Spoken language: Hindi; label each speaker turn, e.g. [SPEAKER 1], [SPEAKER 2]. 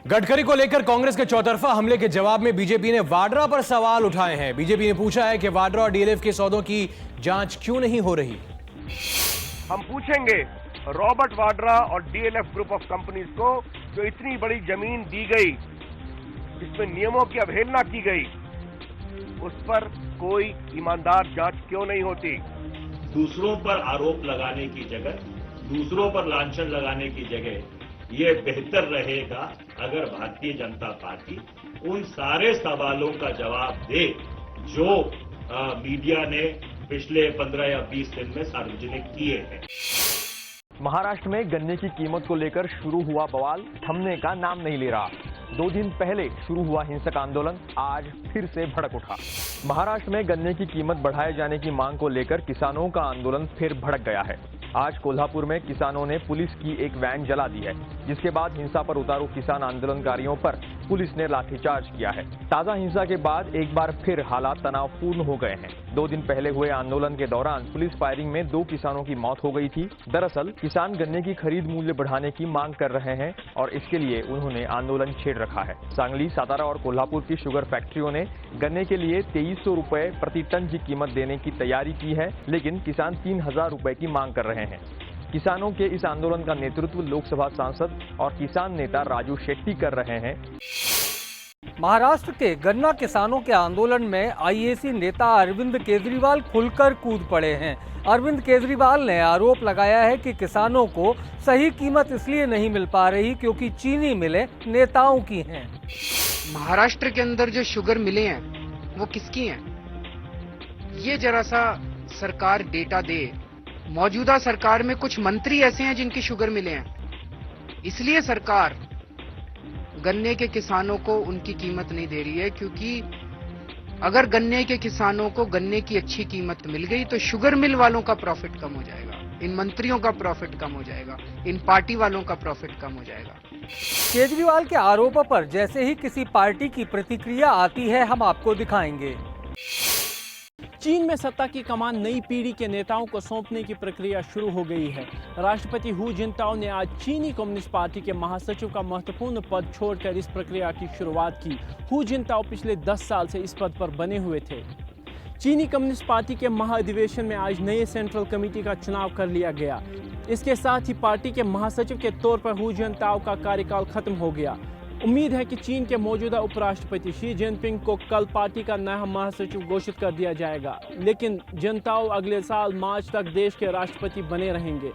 [SPEAKER 1] गडकरी को लेकर कांग्रेस के चौतरफा हमले के जवाब में बीजेपी ने वाड्रा पर सवाल उठाए हैं। बीजेपी ने पूछा है कि वाड्रा और डीएलएफ के सौदों की जांच क्यों नहीं हो रही।
[SPEAKER 2] हम पूछेंगे रॉबर्ट वाड्रा और डीएलएफ ग्रुप ऑफ कंपनीज को जो इतनी बड़ी जमीन दी गई, जिसमें नियमों की अवहेलना की गई, उस पर कोई ईमानदार जांच क्यों नहीं होती।
[SPEAKER 3] दूसरों पर आरोप लगाने की जगह, दूसरों पर लांछन लगाने की जगह ये बेहतर रहेगा अगर भारतीय जनता पार्टी उन सारे सवालों का जवाब दे जो मीडिया ने पिछले 15 या 20 दिन में सार्वजनिक किए हैं।
[SPEAKER 4] महाराष्ट्र में गन्ने की कीमत को लेकर शुरू हुआ बवाल थमने का नाम नहीं ले रहा। 2 दिन पहले शुरू हुआ हिंसक आंदोलन आज फिर से भड़क उठा। महाराष्ट्र में गन्ने की कीमत बढ़ाए जाने की मांग को लेकर किसानों का आंदोलन फिर भड़क गया है। आज कोल्हापुर में किसानों ने पुलिस की एक वैन जला दी है, जिसके बाद हिंसा पर उतारू किसान आंदोलनकारियों पर पुलिस ने लाठीचार्ज किया है। ताजा हिंसा के बाद एक बार फिर हालात तनावपूर्ण हो गए हैं। 2 दिन पहले हुए आंदोलन के दौरान पुलिस फायरिंग में 2 किसानों की मौत हो गई थी। दरअसल किसान गन्ने की खरीद मूल्य बढ़ाने की मांग कर रहे हैं और इसके लिए उन्होंने आंदोलन छेड़ रखा है। सांगली, सातारा और कोल्हापुर की शुगर फैक्ट्रियों ने गन्ने के लिए 2300 रुपए प्रति टन की कीमत देने की तैयारी की है, लेकिन किसान 3000 रुपए की मांग कर रहे हैं। किसानों के इस आंदोलन का नेतृत्व लोकसभा सांसद और किसान नेता राजू शेट्टी कर रहे हैं।
[SPEAKER 5] महाराष्ट्र के गन्ना किसानों के आंदोलन में आईएसी नेता अरविंद केजरीवाल खुलकर कूद पड़े हैं। अरविंद केजरीवाल ने आरोप लगाया है कि किसानों को सही कीमत इसलिए नहीं मिल पा रही क्योंकि चीनी मिलें नेताओं की हैं।
[SPEAKER 6] महाराष्ट्र के अंदर जो शुगर मिले हैं वो किसकी हैं? ये जरा सा सरकार डेटा दे। मौजूदा सरकार में कुछ मंत्री ऐसे हैं जिनकी शुगर मिले हैं, इसलिए सरकार गन्ने के किसानों को उनकी कीमत नहीं दे रही है। क्योंकि अगर गन्ने के किसानों को गन्ने की अच्छी कीमत मिल गई तो शुगर मिल वालों का प्रॉफिट कम हो जाएगा, इन मंत्रियों का प्रॉफिट कम हो जाएगा, इन पार्टी वालों का प्रॉफिट कम हो जाएगा।
[SPEAKER 5] केजरीवाल के आरोपों पर जैसे ही किसी पार्टी की प्रतिक्रिया आती है, हम आपको दिखाएंगे।
[SPEAKER 7] चीन में सत्ता की कमान नई पीढ़ी के नेताओं को सौंपने की प्रक्रिया शुरू हो गई है। राष्ट्रपति हू जिनताओ ने आज चीनी कम्युनिस्ट पार्टी के महासचिव का महत्वपूर्ण पद छोड़कर इस प्रक्रिया की शुरुआत की। हू जिनताओ पिछले 10 साल से इस पद पर बने हुए थे। चीनी कम्युनिस्ट पार्टी के महाधिवेशन में आज नए सेंट्रल कमेटी का चुनाव कर लिया गया। इसके साथ ही पार्टी के महासचिव के तौर पर हू जिनताओ का कार्यकाल खत्म हो गया। उम्मीद है कि चीन के मौजूदा उपराष्ट्रपति शी जिनपिंग को कल पार्टी का नया महासचिव घोषित कर दिया जाएगा, लेकिन जिनताओ अगले साल मार्च तक देश के राष्ट्रपति बने रहेंगे।